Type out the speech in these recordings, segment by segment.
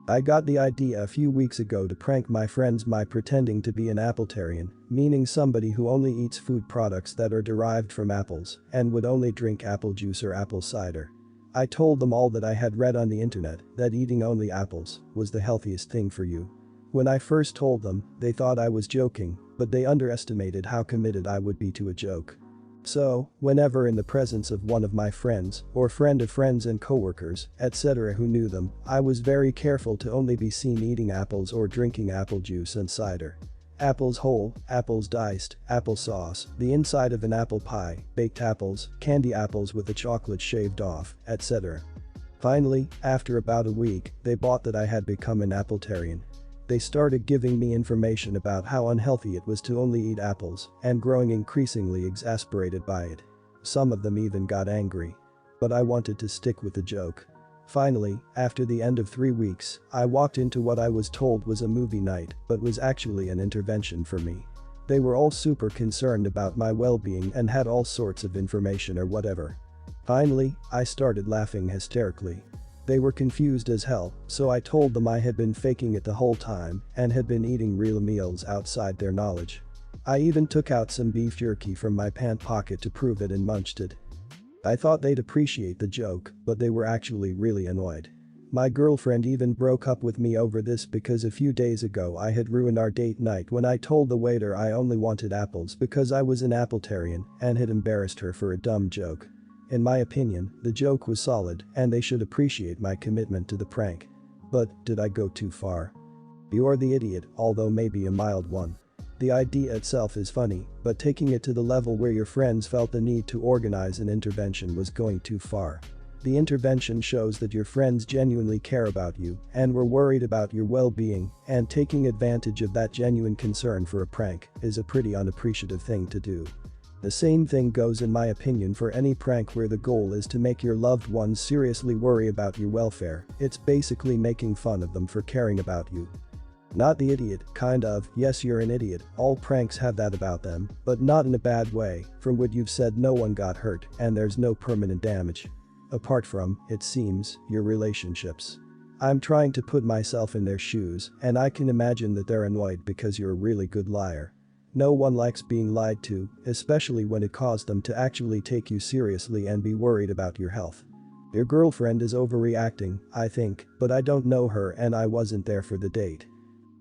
I got the idea a few weeks ago to prank my friends by pretending to be an appletarian, meaning somebody who only eats food products that are derived from apples and would only drink apple juice or apple cider. I told them all that I had read on the internet that eating only apples was the healthiest thing for you. When I first told them, they thought I was joking, but they underestimated how committed I would be to a joke. So, whenever in the presence of one of my friends or friend of friends and coworkers, etc. who knew them, I was very careful to only be seen eating apples or drinking apple juice and cider. Apples whole, apples diced, applesauce, the inside of an apple pie, baked apples, candy apples with the chocolate shaved off, etc. Finally, after about a week, they bought that I had become an appletarian. They started giving me information about how unhealthy it was to only eat apples and growing increasingly exasperated by it. Some of them even got angry. But I wanted to stick with the joke. Finally, after the end of 3 weeks, I walked into what I was told was a movie night but was actually an intervention for me. They were all super concerned about my well-being and had all sorts of information or whatever. Finally, I started laughing hysterically. They were confused as hell, so I told them I had been faking it the whole time and had been eating real meals outside their knowledge. I even took out some beef jerky from my pant pocket to prove it and munched it. I thought they'd appreciate the joke, but they were actually really annoyed. My girlfriend even broke up with me over this because a few days ago I had ruined our date night when I told the waiter I only wanted apples because I was an appletarian and had embarrassed her for a dumb joke. In my opinion, the joke was solid and they should appreciate my commitment to the prank. But, did I go too far? You're the idiot, although maybe a mild one. The idea itself is funny, but taking it to the level where your friends felt the need to organize an intervention was going too far. The intervention shows that your friends genuinely care about you and were worried about your well-being, and taking advantage of that genuine concern for a prank is a pretty unappreciative thing to do. The same thing goes in my opinion for any prank where the goal is to make your loved ones seriously worry about your welfare. It's basically making fun of them for caring about you. Not the idiot, kind of, yes you're an idiot, all pranks have that about them, but not in a bad way. From what you've said, no one got hurt and there's no permanent damage. Apart from, it seems, your relationships. I'm trying to put myself in their shoes and I can imagine that they're annoyed because you're a really good liar. No one likes being lied to, especially when it caused them to actually take you seriously and be worried about your health. Your girlfriend is overreacting, I think, but I don't know her and I wasn't there for the date.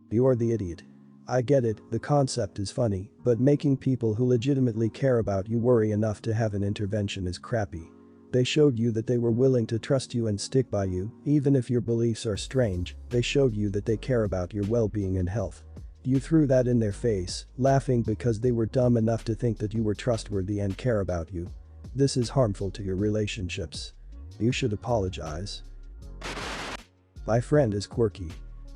You're the idiot. I get it, the concept is funny, but making people who legitimately care about you worry enough to have an intervention is crappy. They showed you that they were willing to trust you and stick by you, even if your beliefs are strange. They showed you that they care about your well-being and health. You threw that in their face, laughing because they were dumb enough to think that you were trustworthy and care about you. This is harmful to your relationships. You should apologize. My friend is quirky.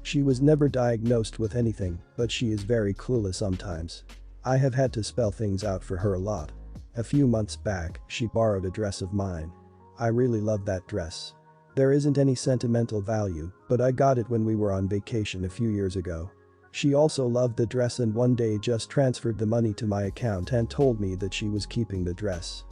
She was never diagnosed with anything, but she is very clueless sometimes. I have had to spell things out for her a lot. A few months back, she borrowed a dress of mine. I really love that dress. There isn't any sentimental value, but I got it when we were on vacation a few years ago. She also loved the dress and one day just transferred the money to my account and told me that she was keeping the dress.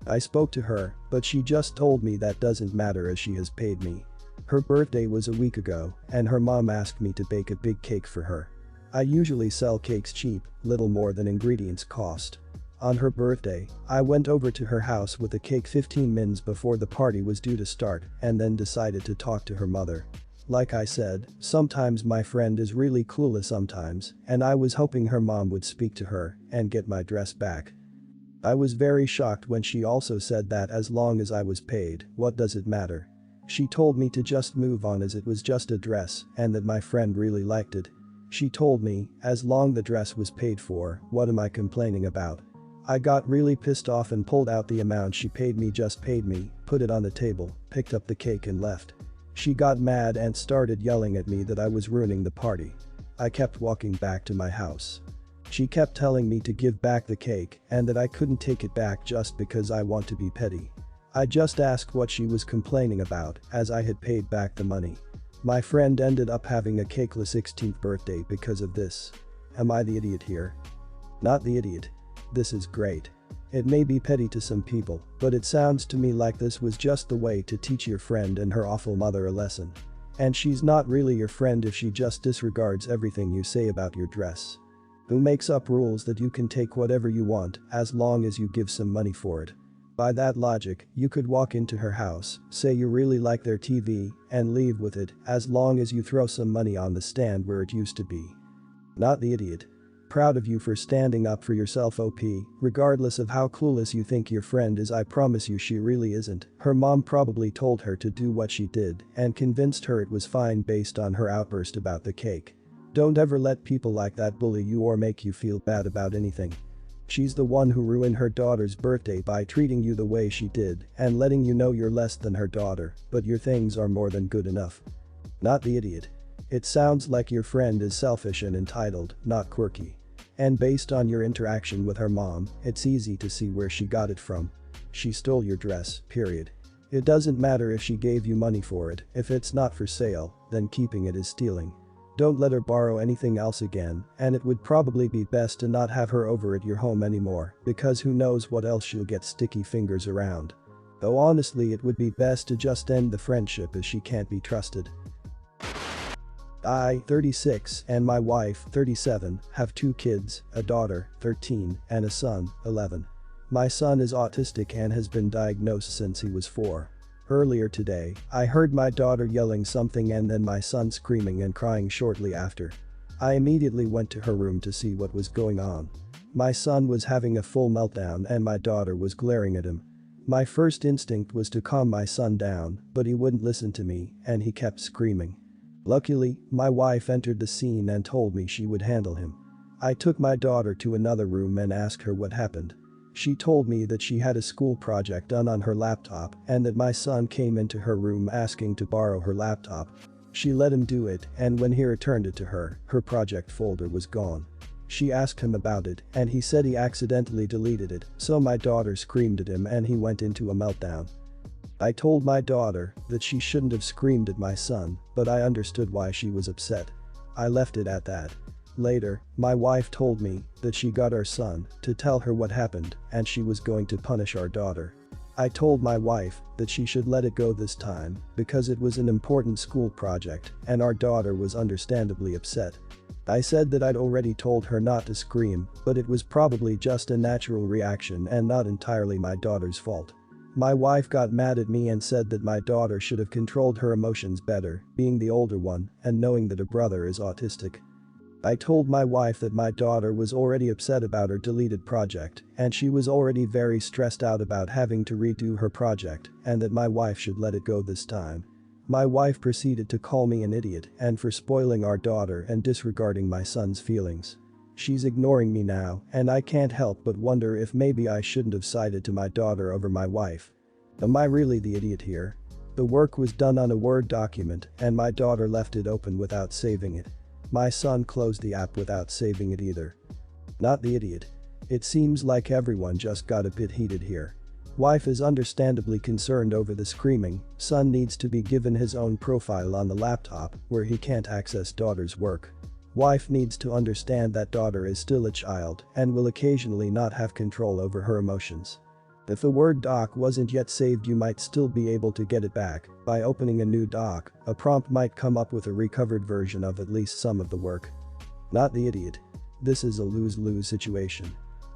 I spoke to her, but she just told me that doesn't matter as she has paid me. Her birthday was a week ago, and her mom asked me to bake a big cake for her. I usually sell cakes cheap, little more than ingredients cost. On her birthday, I went over to her house with the cake 15 minutes before the party was due to start and then decided to talk to her mother. Like I said, sometimes my friend is really clueless sometimes, and I was hoping her mom would speak to her and get my dress back. I was very shocked when she also said that as long as I was paid, what does it matter? She told me to just move on as it was just a dress and that my friend really liked it. She told me, as long the dress was paid for, what am I complaining about? I got really pissed off and pulled out the amount she paid me, put it on the table, picked up the cake and left. She got mad and started yelling at me that I was ruining the party. I kept walking back to my house. She kept telling me to give back the cake and that I couldn't take it back just because I want to be petty. I just asked what she was complaining about as I had paid back the money. My friend ended up having a cakeless 16th birthday because of this. Am I the idiot here? Not the idiot. This is great. It may be petty to some people, but it sounds to me like this was just the way to teach your friend and her awful mother a lesson. And she's not really your friend if she just disregards everything you say about your dress. Who makes up rules that you can take whatever you want as long as you give some money for it? By that logic, you could walk into her house, say you really like their TV, and leave with it as long as you throw some money on the stand where it used to be. Not the idiot. Proud of you for standing up for yourself, OP, regardless of how clueless you think your friend is. I promise you she really isn't. Her mom probably told her to do what she did and convinced her it was fine based on her outburst about the cake. Don't ever let people like that bully you or make you feel bad about anything. She's the one who ruined her daughter's birthday by treating you the way she did and letting you know you're less than her daughter, but your things are more than good enough. Not the idiot. It sounds like your friend is selfish and entitled, not quirky. And based on your interaction with her mom, it's easy to see where she got it from. She stole your dress, period. It doesn't matter if she gave you money for it, if it's not for sale, then keeping it is stealing. Don't let her borrow anything else again, and it would probably be best to not have her over at your home anymore, because who knows what else she'll get sticky fingers around. Though honestly it would be best to just end the friendship as she can't be trusted. I, 36, and my wife, 37, have 2 kids, a daughter, 13, and a son, 11. My son is autistic and has been diagnosed since he was 4. Earlier today, I heard my daughter yelling something and then my son screaming and crying shortly after. I immediately went to her room to see what was going on. My son was having a full meltdown and my daughter was glaring at him. My first instinct was to calm my son down, but he wouldn't listen to me and he kept screaming. Luckily, my wife entered the scene and told me she would handle him. I took my daughter to another room and asked her what happened. She told me that she had a school project done on her laptop and that my son came into her room asking to borrow her laptop. She let him do it and when he returned it to her, her project folder was gone. She asked him about it and he said he accidentally deleted it, so my daughter screamed at him and he went into a meltdown. I told my daughter that she shouldn't have screamed at my son, but I understood why she was upset. I left it at that. Later, my wife told me that she got our son to tell her what happened and she was going to punish our daughter. I told my wife that she should let it go this time because it was an important school project and our daughter was understandably upset. I said that I'd already told her not to scream, but it was probably just a natural reaction and not entirely my daughter's fault. My wife got mad at me and said that my daughter should have controlled her emotions better, being the older one and knowing that her brother is autistic. I told my wife that my daughter was already upset about her deleted project and she was already very stressed out about having to redo her project and that my wife should let it go this time. My wife proceeded to call me an idiot and for spoiling our daughter and disregarding my son's feelings. She's ignoring me now and I can't help but wonder if maybe I shouldn't have sided to my daughter over my wife. Am I really the idiot here? The work was done on a Word document and my daughter left it open without saving it. My son closed the app without saving it either. Not the idiot. It seems like everyone just got a bit heated here. Wife is understandably concerned over the screaming, son needs to be given his own profile on the laptop where he can't access daughter's work. Wife needs to understand that daughter is still a child and will occasionally not have control over her emotions. If the Word doc wasn't yet saved you might still be able to get it back by opening a new doc, a prompt might come up with a recovered version of at least some of the work. Not the idiot. This is a lose-lose situation.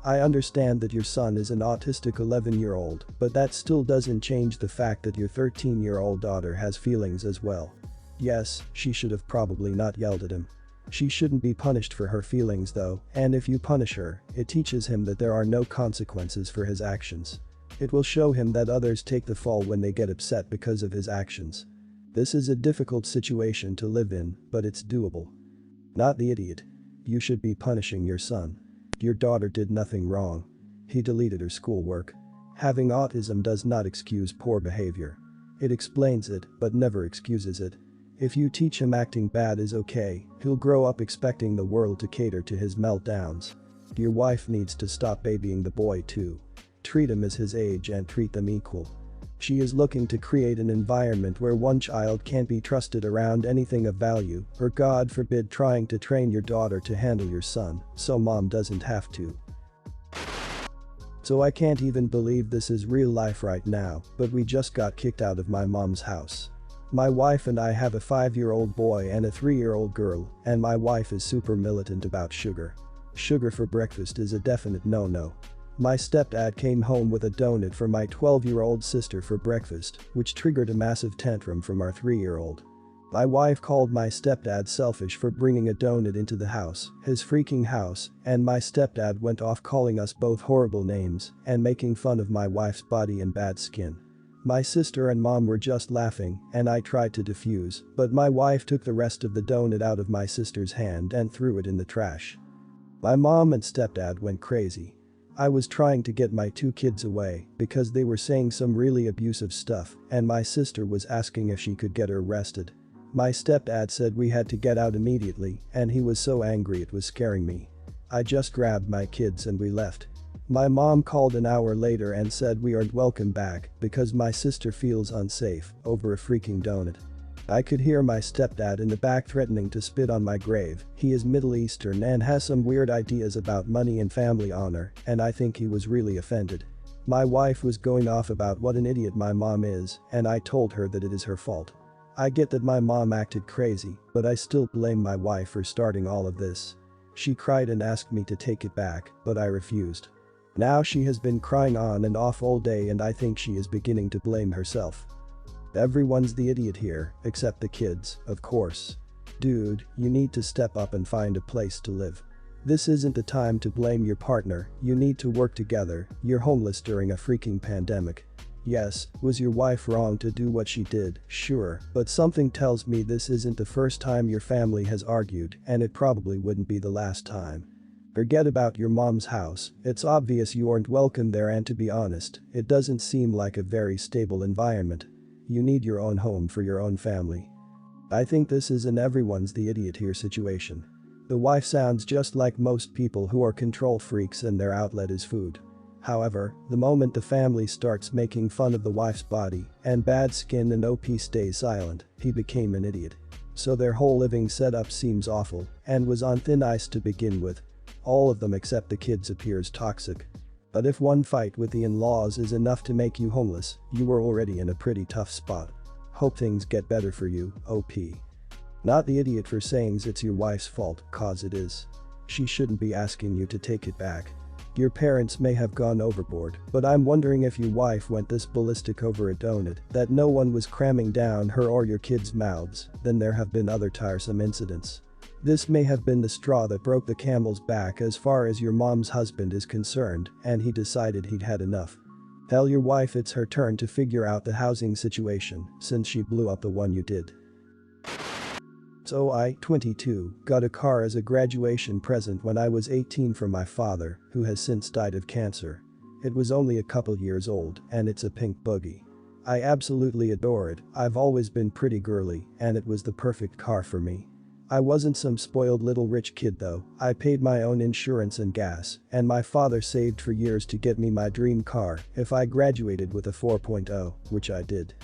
I understand that your son is an autistic 11-year-old, but that still doesn't change the fact that your 13-year-old daughter has feelings as well. Yes, she should have probably not yelled at him. She shouldn't be punished for her feelings though, and if you punish her, it teaches him that there are no consequences for his actions. It will show him that others take the fall when they get upset because of his actions. This is a difficult situation to live in, but it's doable. Not the idiot. You should be punishing your son. Your daughter did nothing wrong. He deleted her schoolwork. Having autism does not excuse poor behavior. It explains it, but never excuses it. If you teach him acting bad is okay, he'll grow up expecting the world to cater to his meltdowns. Your wife needs to stop babying the boy too. Treat him as his age and treat them equal. She is looking to create an environment where one child can't be trusted around anything of value, or God forbid trying to train your daughter to handle your son, so mom doesn't have to. So I can't even believe this is real life right now, but we just got kicked out of my mom's house. My wife and I have a 5-year-old boy and a 3-year-old girl, and my wife is super militant about sugar. Sugar for breakfast is a definite no-no. My stepdad came home with a donut for my 12-year-old sister for breakfast, which triggered a massive tantrum from our 3-year-old. My wife called my stepdad selfish for bringing a donut into the house, his freaking house, and my stepdad went off calling us both horrible names and making fun of my wife's body and bad skin. My sister and mom were just laughing and I tried to defuse, but my wife took the rest of the donut out of my sister's hand and threw it in the trash. My mom and stepdad went crazy. I was trying to get my 2 kids away because they were saying some really abusive stuff and my sister was asking if she could get her arrested. My stepdad said we had to get out immediately and he was so angry it was scaring me. I just grabbed my kids and we left. My mom called an hour later and said we aren't welcome back because my sister feels unsafe over a freaking donut. I could hear my stepdad in the back threatening to spit on my grave. He is Middle Eastern and has some weird ideas about money and family honor, and I think he was really offended. My wife was going off about what an idiot my mom is, and I told her that it is her fault. I get that my mom acted crazy, but I still blame my wife for starting all of this. She cried and asked me to take it back, but I refused. Now she has been crying on and off all day and I think she is beginning to blame herself. Everyone's the idiot here, except the kids, of course. Dude, you need to step up and find a place to live. This isn't the time to blame your partner, you need to work together, you're homeless during a freaking pandemic. Yes, was your wife wrong to do what she did? Sure, but something tells me this isn't the first time your family has argued and it probably wouldn't be the last time. Forget about your mom's house, it's obvious you aren't welcome there and to be honest, it doesn't seem like a very stable environment. You need your own home for your own family. I think this is an everyone's the idiot here situation. The wife sounds just like most people who are control freaks and their outlet is food. However, the moment the family starts making fun of the wife's body and bad skin and OP stays silent, he became an idiot. So their whole living setup seems awful and was on thin ice to begin with. All of them except the kids appears toxic. But if one fight with the in-laws is enough to make you homeless, you were already in a pretty tough spot. Hope things get better for you, OP. Not the idiot for saying it's your wife's fault, cause it is. She shouldn't be asking you to take it back. Your parents may have gone overboard, but I'm wondering if your wife went this ballistic over a donut that no one was cramming down her or your kids' mouths, then there have been other tiresome incidents. This may have been the straw that broke the camel's back as far as your mom's husband is concerned, and he decided he'd had enough. Tell your wife it's her turn to figure out the housing situation, since she blew up the one you did. So I, 22, got a car as a graduation present when I was 18 from my father, who has since died of cancer. It was only a couple years old, and it's a pink buggy. I absolutely adore it, I've always been pretty girly, and it was the perfect car for me. I wasn't some spoiled little rich kid though, I paid my own insurance and gas, and my father saved for years to get me my dream car if I graduated with a 4.0, which I did.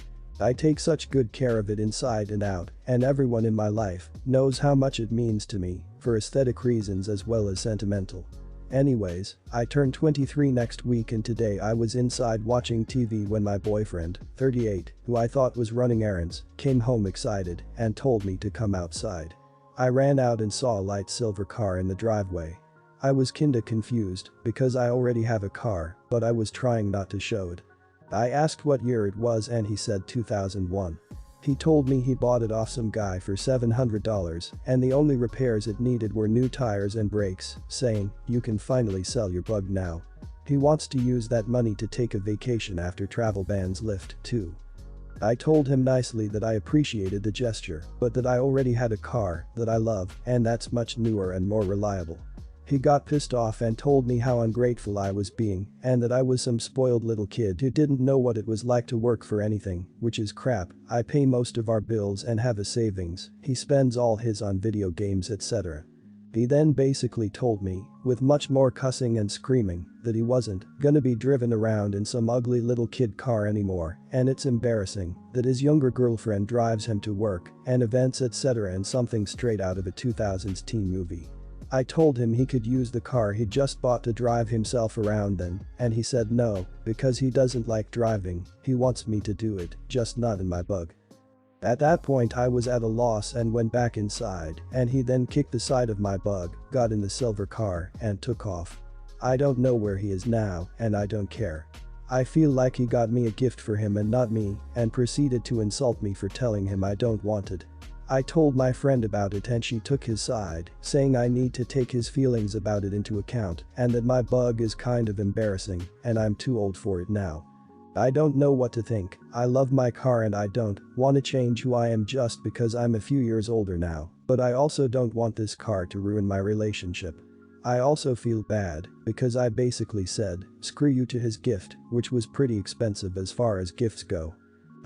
I take such good care of it inside and out, and everyone in my life knows how much it means to me, for aesthetic reasons as well as sentimental. Anyways, I turn 23 next week and today I was inside watching TV when my boyfriend, 38, who I thought was running errands, came home excited and told me to come outside. I ran out and saw a light silver car in the driveway. I was kinda confused because I already have a car, but I was trying not to show it. I asked what year it was and he said 2001. He told me he bought it off some guy for $700 and the only repairs it needed were new tires and brakes, saying, "You can finally sell your bug now." He wants to use that money to take a vacation after travel bans lift, too. I told him nicely that I appreciated the gesture, but that I already had a car that I love and that's much newer and more reliable. He got pissed off and told me how ungrateful I was being and that I was some spoiled little kid who didn't know what it was like to work for anything, which is crap. I pay most of our bills and have a savings, he spends all his on video games etc. He then basically told me, with much more cussing and screaming, that he wasn't gonna be driven around in some ugly little kid car anymore, and it's embarrassing that his younger girlfriend drives him to work and events etc. in something straight out of a 2000s teen movie. I told him he could use the car he just bought to drive himself around then, and he said no, because he doesn't like driving, he wants me to do it, just not in my bug. At that point I was at a loss and went back inside, and he then kicked the side of my bug, got in the silver car, and took off. I don't know where he is now, and I don't care. I feel like he got me a gift for him and not me, and proceeded to insult me for telling him I don't want it. I told my friend about it and she took his side, saying I need to take his feelings about it into account and that my bug is kind of embarrassing and I'm too old for it now. I don't know what to think. I love my car and I don't want to change who I am just because I'm a few years older now, but I also don't want this car to ruin my relationship. I also feel bad because I basically said, screw you to his gift, which was pretty expensive as far as gifts go.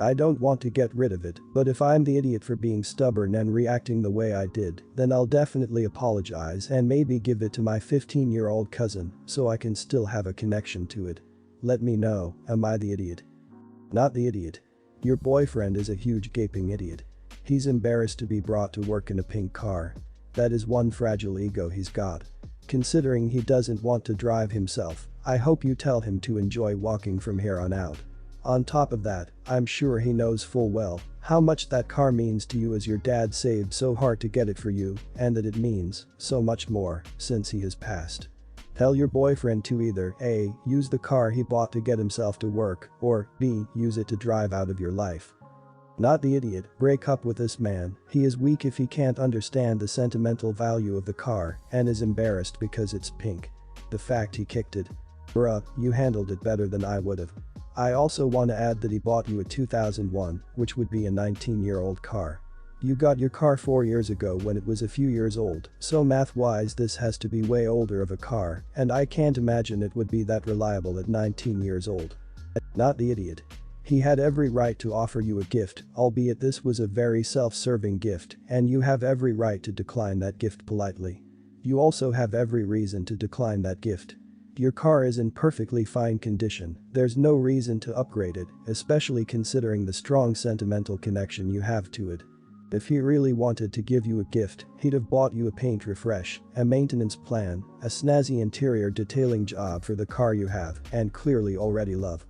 I don't want to get rid of it, but if I'm the idiot for being stubborn and reacting the way I did, then I'll definitely apologize and maybe give it to my 15-year-old cousin so I can still have a connection to it. Let me know, am I the idiot? Not the idiot. Your boyfriend is a huge gaping idiot. He's embarrassed to be brought to work in a pink car. That is one fragile ego he's got. Considering he doesn't want to drive himself, I hope you tell him to enjoy walking from here on out. On top of that, I'm sure he knows full well how much that car means to you as your dad saved so hard to get it for you and that it means so much more since he has passed. Tell your boyfriend to either A. use the car he bought to get himself to work or B. use it to drive out of your life. Not the idiot, break up with this man. He is weak if he can't understand the sentimental value of the car and is embarrassed because it's pink. The fact he kicked it. Bruh, you handled it better than I would've. I also want to add that he bought you a 2001, which would be a 19-year-old car. You got your car 4 years ago when it was a few years old, so math-wise this has to be way older of a car, and I can't imagine it would be that reliable at 19 years old. Not the idiot. He had every right to offer you a gift, albeit this was a very self-serving gift, and you have every right to decline that gift politely. You also have every reason to decline that gift. Your car is in perfectly fine condition, there's no reason to upgrade it, especially considering the strong sentimental connection you have to it. If he really wanted to give you a gift, he'd have bought you a paint refresh, a maintenance plan, a snazzy interior detailing job for the car you have and clearly already love.